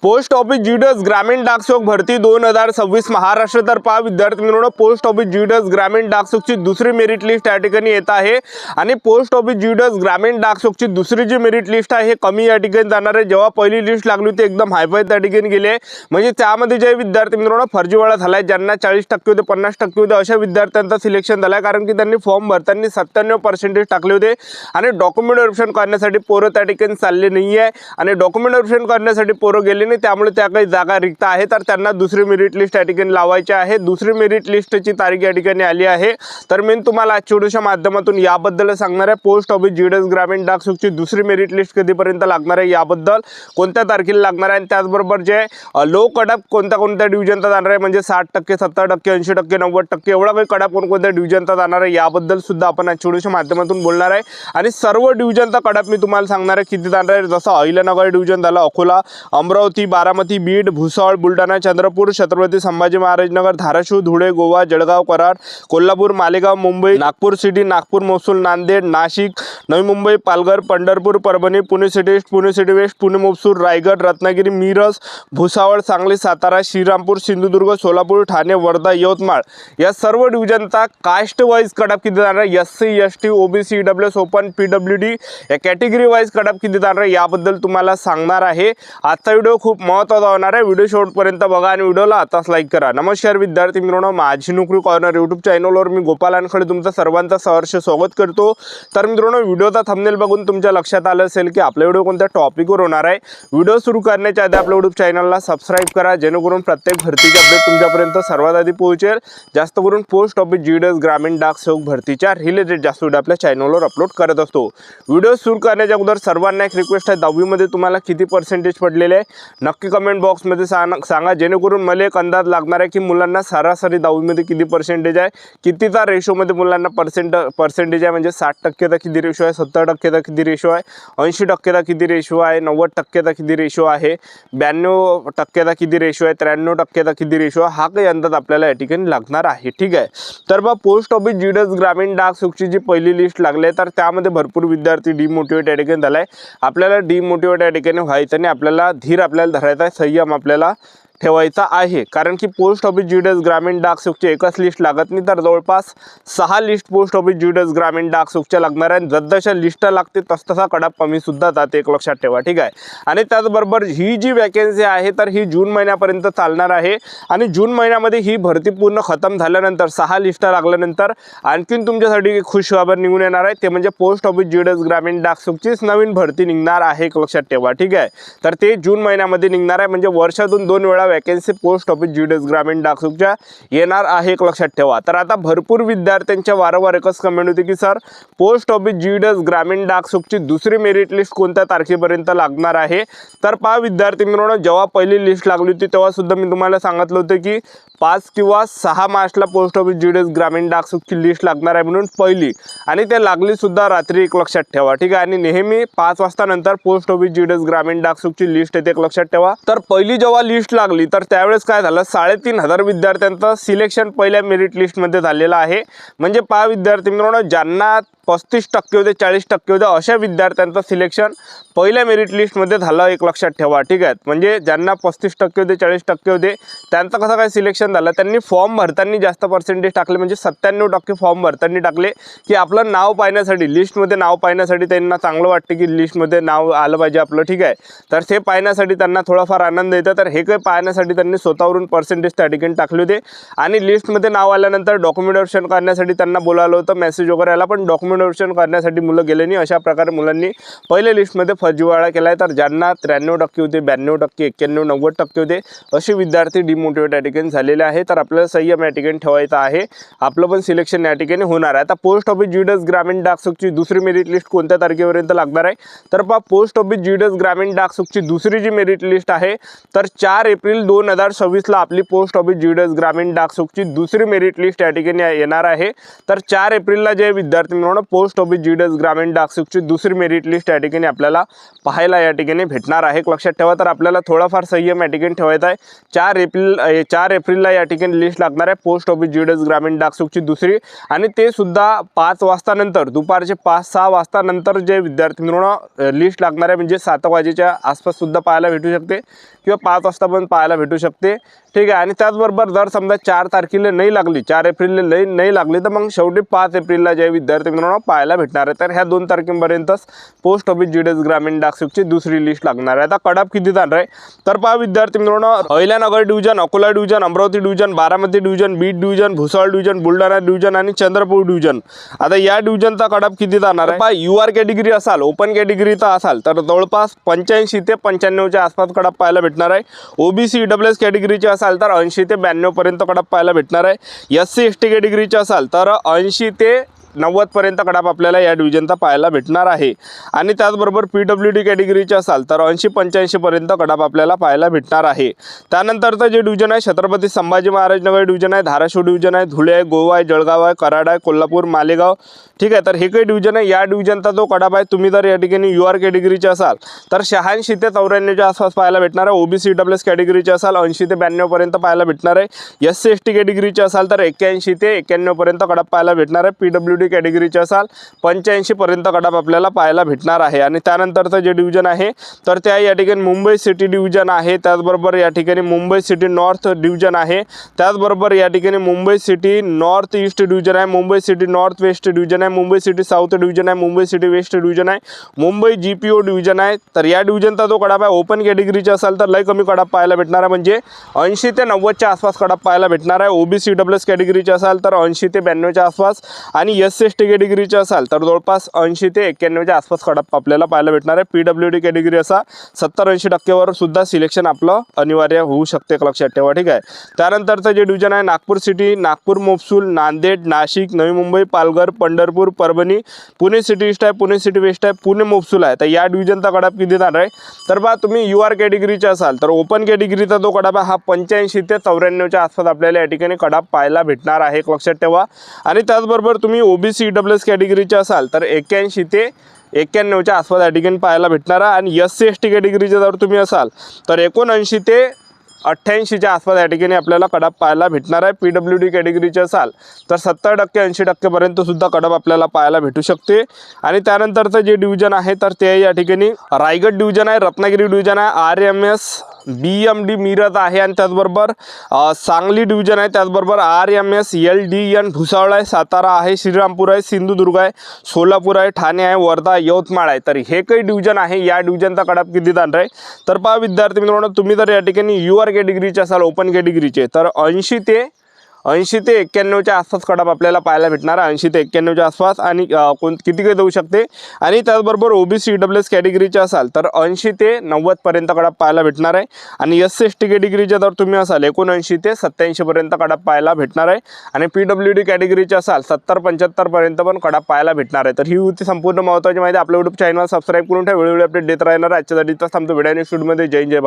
Post office GDS ग्रामीण डाकसेवक भरती 2026 महाराष्ट्रतर्फे विद्यार्थी मित्रांनो पोस्ट ऑफिस जीडीएस ग्रामीण डाकसेवकची दुसरी मेरिट लिस्ट या ठिकाणी येत आहे। आणि पोस्ट ऑफिस जीडीएस ग्रामीण डाकसेवकची दुसरी जी मेरिट लिस्ट आहे हे कमी या ठिकाणी जाणार आहे। जेव्हा पहिली लिस्ट लागली होती एकदम हायफाय त्या ठिकाणी गेले, म्हणजे त्यामध्ये जे विद्यार्थी मित्रांनो फर्जीवाडा झालाय, ज्यांना 40% होते 50% होते अशा विद्यार्थ्यांचं सिलेक्शन झालंय, कारण की त्यांनी फॉर्म भरताना 97% टाकले होते आणि डॉक्युमेंट व्हेरिफिकेशन करण्यासाठी पोरं त्या ठिकाणी चालले नाहीये आणि डॉक्युमेंट व्हेरिफिकेशन करण्यासाठी पोरं गेले नाही, त्यामुळे त्या काही जागा रिक्त आहे, तर त्यांना दुसरी मेरिट लिस्ट या ठिकाणी लावायची आहे। दुसरी मेरिट लिस्टची तारीख या ठिकाणी आली आहे। तर मी तुम्हाला आजच्या व्हिडिओच्या माध्यमातून याबद्दल सांगणार आहे। पोस्ट ऑफिस जीडीएस ग्रामीण डाकसेवकची दुसरी मेरिट लिस्ट कधीपर्यंत लागणार आहे, याबद्दल कोणत्या तारखेला लागणार आहे, आणि त्याचबरोबर जे लो कट ऑफ कोणत्या डिव्हिजनचा जाणार आहे, म्हणजे 60%, 70%, 80%, 90% एवढा काही कट ऑफ कोणत्या डिव्हिजनचा जाणार आहे याबद्दल सुद्धा आपण आजच्या व्हिडिओच्या माध्यमातून बोलणार आहे। आणि सर्व डिव्हिजनचा कट ऑफ मी तुम्हाला सांगणार आहे किती जाणार आहे, जसं अहिल्यानगर डिव्हिजन झालं, अकोला, अमरावती, बारामती, बीड, भुसावळ, बुलढाणा, चंद्रपूर, छत्रपती संभाजी महाराज नगर, धाराशिव, धुळे, गोवा, जळगाव, कराड, कोल्हापूर, मालेगाव, मुंबई, नागपूर सिटी, नागपूर, महसूल, Nanded, Nashik, Navi Mumbai, Palghar, Pandharpur, Parbhani, Pune city east, Pune city west, Pune महसूल, रायगड, रत्नागिरी, मिरज, भुसावळ, सांगली, सातारा, श्रीरामपूर, सिंधुदुर्ग, सोलापूर, ठाणे, वर्धा, यवतमाळ या सर्व डिव्हिजनचा कास्ट वाईज कट ऑफ किती जाणार आहे, SC, ST, OBC, EWS, open, PWD या कॅटेगरी वाईज कट ऑफ किती जाणार आहे याबद्दल तुम्हाला सांगणार आहे। आजचा व्हिडिओ खूप महत्त्वाचा होणार आहे, व्हिडिओ शेवटपर्यंत बघा आणि व्हिडिओला आताच लाईक करा। नमस्कार विद्यार्थी मित्रांनो, माझी नोकरी कॉर्नर यूट्यूब चॅनलवर मी गोपाल वानखडे तुमचं सर्वांचं सहर्ष स्वागत करतो। तर मित्रांनो, व्हिडिओचा थंबनेल बघून तुमच्या लक्षात आलं असेल की आपला व्हिडिओ कोणत्या टॉपिकवर होणार आहे। व्हिडिओ सुरू करण्याच्या आधी आपल्या यूट्यूब चॅनलला सबस्क्राईब करा, जेणेकरून प्रत्येक भरतीचे अपडेट तुमच्यापर्यंत सर्वात आधी पोहोचेल। जास्त करून पोस्ट ऑफिस जीडीएस ग्रामीण डाकसेवक भरतीच्या रिलेटेड जास्त व्हिडिओ आपल्या चॅनलवर अपलोड करत असतो। व्हिडिओ सुरू करण्याच्या अगोदर सर्वांना एक रिक्वेस्ट आहे, 10वी मध्ये तुम्हाला किती पर्सेंटेज पडलेले आहे नक्की कमेंट बॉक्समध्ये सांगा, जेणेकरून मला एक अंदाज लागणार आहे की मुलांना सरासरी 10वी मध्ये किती पर्सेंटेज आहे, कितीचा रेशोमध्ये मुलांना पर्सेंटेज आहे, म्हणजे 60%चा किती रेशो आहे, 70%चा किती रेशो आहे, 80%चा किती रेशो आहे, 90%चा किती रेशो आहे, 92%चा किती रेशो आहे, 93%चा किती रेशो आहे, हा काही अंदाज आपल्याला या ठिकाणी लागणार आहे। ठीक आहे, तर बा पोस्ट ऑफिस जीडीएस ग्रामीण डाकसेवकची जी पहिली लिस्ट लागली आहे तर त्यामध्ये भरपूर विद्यार्थी डिमोटिवेट या ठिकाणी झालाय। आपल्याला डिमोटिवेट या ठिकाणी व्हायचं नाही, आपल्याला धीर आपल्याला धरायचा आहे, संयम आपल्याला ठेवायचा आहे, कारण की पोस्ट ऑफिस जीडीएस ग्रामीण डाकसेवकची एकच लिस्ट लागत नाही, तर जवळपास 6 लिस्ट पोस्ट ऑफिस जीडीएस ग्रामीण डाकसेवकच्या लागणार आहे। जसजशा लिस्ट लागते तसतसा कडा कमी सुद्धा जाते, एक लक्षात ठेवा। ठीक आहे, आणि त्याचबरोबर ही जी वॅकन्सी आहे तर ही जून महिन्यापर्यंत चालणार आहे, आणि जून महिन्यामध्ये ही भरती पूर्ण खतम झाल्यानंतर 6 लिस्ट लागल्यानंतर आणखीन तुमच्यासाठी खुशखबर निघून येणार आहे, ते म्हणजे पोस्ट ऑफिस जीडीएस ग्रामीण डाकसेवकचीच नवीन भरती निघणार आहे, एक लक्षात ठेवा। ठीक आहे, तर ते जून महिन्यामध्ये निघणार आहे, म्हणजे वर्षातून 2 वेळा वॅकन्सी पोस्ट ऑफिस जीडीएस ग्रामीण डाकसेवकच्या येणार आहे, एक लक्षात ठेवा। तर आता भरपूर विद्यार्थ्यांच्या वारंवार एकच कमेंट होती की सर पोस्ट ऑफिस जीडीएस ग्रामीण डाकसेवकची दुसरी मेरिट लिस्ट कोणत्या तारखेपर्यंत लागणार आहे। तर पहा विद्यार्थी मित्रांनो, जेव्हा पहिली लिस्ट लागली होती तेव्हा सुद्धा मी तुम्हाला सांगितलं होतं की 5 किंवा 6 मार्चला पोस्ट ऑफिस जीडीएस ग्रामीण डाकसेवकची लिस्ट लागणार आहे म्हणून पहिली, आणि ते लागली सुद्धा रात्री, एक लक्षात ठेवा। ठीक आहे, आणि नेहमी 5 वाजता नंतर पोस्ट ऑफिस जीडीएस ग्रामीण डाकसेवकची लिस्ट येते, एक लक्षात ठेवा। तर पहिली जेव्हा लिस्ट लागली तर त्यावेळेस काय झालं, 3,500 विद्यार्थ्यांचं सिलेक्शन पहिल्या मेरिट लिस्टमध्ये झालेलं आहे। म्हणजे पहा विद्यार्थी मित्रांनो, ज्यांना 35% होते 40% होते अशा विद्यार्थ्यांचं सिलेक्शन पहिल्या मेरिट लिस्टमध्ये झालं, एक लक्षात ठेवा। ठीक आहे, म्हणजे ज्यांना 35% होते 40% होते त्यांचं कसं काय सिलेक्शन झालं, त्यांनी फॉर्म भरताना जास्त पर्सेंटेज टाकले, म्हणजे 97% फॉर्म भरताना टाकले की आपलं नाव पाहण्यासाठी, लिस्टमध्ये नाव पाहण्यासाठी त्यांना चांगलं वाटते की लिस्टमध्ये नाव आलं पाहिजे आपलं। ठीक आहे, तर ते पाहण्यासाठी त्यांना थोडाफार आनंद येतो, तर हे काही पाहण्यासाठी त्यांनी स्वतःवरून पर्सेंटेज त्या ठिकाणी टाकले होते, आणि लिस्टमध्ये नाव आल्यानंतर डॉक्युमेंट व्हेरिफिकेशन करण्यासाठी त्यांना बोलावलं होतं, मेसेज वगैरे आला, पण डॉक्युमेंट व्हेरिफिकेशन करण्यासाठी मुलं गेले नाही। अशा प्रकारे मुलांनी पहिल्या लिस्टमध्ये फर्जीवाडा केला आहे, तर ज्यांना 93% होते 92%, 91%, 90% होते असे विद्यार्थी डिमोटिवेट या ठिकाणी झालेले आहे। तर आपल्याला संयम या ठिकाणी ठेवायचा आहे, आपलं पण सिलेक्शन या ठिकाणी होणार आहे। आता पोस्ट ऑफिस जीडीएस ग्रामीण डाकसेवकची दुसरी मेरिट लिस्ट कोणत्या तारखेपर्यंत लागणार आहे, तर पहा पोस्ट ऑफिस जीडीएस ग्रामीण डाकसेवकची दुसरी जी मेरिट लिस्ट आहे तर 4 एप्रिल 2026ला आपली पोस्ट ऑफिस जीडीएस ग्रामीण डाकसेवकची दुसरी मेरिट लिस्ट या ठिकाणी येणार आहे। तर 4 एप्रिलला जे विद्यार्थी मित्रांनो पोस्ट ऑफिस GDS ग्रामीण डाकसुखची दुसरी मेरिट लिस्ट या ठिकाणी आपल्याला पाहायला या ठिकाणी भेटणार आहे। लक्षात ठेवा, तर आपल्याला थोडाफार संयम या ठिकाणी ठेवायचा आहे। 4 एप्रिलला या ठिकाणी लिस्ट लागणार आहे पोस्ट ऑफिस GDS ग्रामीण डाकसुखची दुसरी, आणि ते सुद्धा 5 वाजता नंतर, दुपारचे 5-6 वाजता नंतर जे विद्यार्थी मित्रांनो लिस्ट लागणार आहे, म्हणजे 7 वाजेच्या आसपास सुद्धा पाहायला भेटू शकते किंवा 5 वाजता पण पाहायला भेटू शकते, ठीक आहे। आणि त्याचबरोबर जर समजा 4 तारखेला नाही लागली, 4 एप्रिलला नाही लागली, तर मग शेवटी 5 एप्रिलला जे विद्यार्थी मित्रांनो पाहायला भेटणार आहे। तर ह्या 2 तारखेपर्यंतच पोस्ट ऑफिस GDS ग्रामीण डाकसुखची दुसरी लिस्ट लागणार आहे। आता कडाप किती जाणार आहे, तर पहा विद्यार्थी मित्रांनो, Ahilyanagar division, Akola division, Amravati division, Baramati division, Beed division, Bhusawal division, Buldhana division आणि चंद्रपूर डिव्हिजन, आता या डिव्हिजनचा कडाप किती जाणार आहे। पहा UR कॅटेगरी असाल, ओपन कॅटेगरीचा असाल तर जवळपास 85 ते 95च्या आसपास कडाप पाहायला भेटणार आहे। OBC EWS कॅटेगरीचे असाल तर 80 ते 92 पर्यंत कडाप पाहायला भेटणार आहे। SC ST कॅटेगरीचे असाल तर 80 ते 90 पर्यंत कडाप आपल्याला या डिव्हिजनचा पाहायला भेटणार आहे। आणि त्याचबरोबर PWD कॅटेगरीचे असाल तर 80-85 पर्यंत कडाप आपल्याला पाहायला भेटणार आहे। त्यानंतरचं जे डिव्हिजन आहे छत्रपती संभाजी महाराज नगर डिव्हिजन आहे, धाराशिव डिव्हिजन आहे, धुळे आहे, गोवा आहे, जळगाव आहे, कराड आहे, कोल्हापूर, मालेगाव, ठीक आहे। तर हे काही डिव्हिजन आहे, या डिव्हिजनचा जो कडाप आहे, तुम्ही जर या ठिकाणी UR कॅटेगरीचे असाल तर 86 ते 94च्या आसपास पाहायला भेटणार आहे। OBC EWS कॅटेगरीचे असाल 80 ते 92 पर्यंत पाहायला भेटणार आहे। SC ST कॅटेगरीचे असाल तर 81 ते 91 पर्यंत कडाप पाहायला भेटणार आहे। PWD कॅटेगरीचे असाल 85 पर्यंत कडाप आपल्याला पाहायला भेटणार आहे। आणि त्यानंतरचं जे डिव्हिजन आहे तर त्या या ठिकाणी मुंबई सिटी डिव्हिजन आहे, त्याचबरोबर या ठिकाणी मुंबई सिटी नॉर्थ डिव्हिजन आहे, त्याचबरोबर या ठिकाणी Mumbai city north east division आहे, Mumbai city north west division आहे, मुंबई सिटी साऊथ डिव्हिजन आहे, मुंबई सिटी वेस्ट डिव्हिजन आहे, मुंबई GPO डिव्हिजन आहे। तर या डिव्हिजनचा जो कडाप आहे ओपन कॅटेगरीचे असाल तर लय कमी कडाप पाहायला भेटणार आहे, म्हणजे 80 ते 90च्या आसपास कडाप पाहायला भेटणार आहे। OBC EWS कॅटेगरीचे असाल तर 80 ते 92च्या आसपास, आणि SC ST कॅटेगरीचे असाल तर जवळपास 80 ते 91च्या आसपास कडाप आपल्याला पाहायला भेटणार आहे। PWD कॅटेगरी असा 70-80% सुद्धा सिलेक्शन आपलं अनिवार्य होऊ शकते, लक्षात ठेवा, ठीक आहे। त्यानंतरचं जे डिव्हिजन आहे Nagpur city, Nagpur मोफसूल, Nanded, Nashik, Navi Mumbai, Palghar, Pandharpur, Parbhani, Pune city east आहे, पुणे सिटी वेस्ट आहे, पुणे मोफसूल आहे। तर या डिव्हिजनचा कडाप किती जाणार आहे, तर बा तुम्ही UR कॅटेगरीचे असाल तर ओपन कॅटेगरीचा जो कडाप आहे हा 85 ते 94च्या आसपास आपल्याला या ठिकाणी कडाप पाहायला भेटणार आहे, लक्षात ठेवा। आणि त्याचबरोबर तुम्ही OBC EWS कॅटेगरीचे असाल तर 81 ते 91च्या आसपास या ठिकाणी पाहायला भेटणार आहे। आणि SC ST कॅटेगरीचे जर तुम्ही असाल तर 79 ते 88च्या आसपास या ठिकाणी आपल्याला कडाप पाहायला भेटणार आहे। PWD कॅटेगरीचे असाल तर 70% 80% पर्यंत सुद्धा कडाप आपल्याला पाहायला भेटू शकते। आणि त्यानंतरचं जे डिव्हिजन आहे तर ते या ठिकाणी रायगड डिव्हिजन आहे, रत्नागिरी डिव्हिजन आहे, RMS BMD मिरज आहे, आणि त्याचबरोबर सांगली डिव्हिजन आहे, त्याचबरोबर RMS LDN भुसावळ आहे, सातारा आहे, श्रीरामपूर आहे, सिंधुदुर्ग आहे, सोलापूर आहे, ठाणे आहे, वर्धा, यवतमाळ आहे। तर हे काही डिव्हिजन आहे, या डिव्हिजनचा कडाप किती जाणार आहे, तर पहा विद्यार्थी मित्रांनो, तुम्ही जर या ठिकाणी UR कॅटेगरीचे असाल ओपन कॅटेगरीचे तर 80 ते 91च्या आसपास कडाप आपल्याला पाहायला भेटणार आहे, 80 ते 91च्या आसपास, आणि किती काही जाऊ शकते। आणि त्याचबरोबर OBC EWS कॅटेगरीचे असाल तर 80 ते 90 पर्यंत कडाप पाहायला भेटणार आहे। आणि SC ST कॅटेगरीचे जर तुम्ही असाल 79 ते 87 पर्यंत कडाप पाहायला भेटणार आहे। आणि PWD कॅटेगरीचे असाल 70-75 पर्यंत पण कडाप पाहायला भेटणार आहे। तर ही होती संपूर्ण महत्त्वाची माहिती। आपल्या YouTube चॅनल सबस्क्राईब करून ठेवा, वेळोवेळी अपडेट देत राहणार। आजच्यासाठी थांबतो, व्हिडिओ नेक्स्ट व्हिडिओमध्ये। जय जय भारत।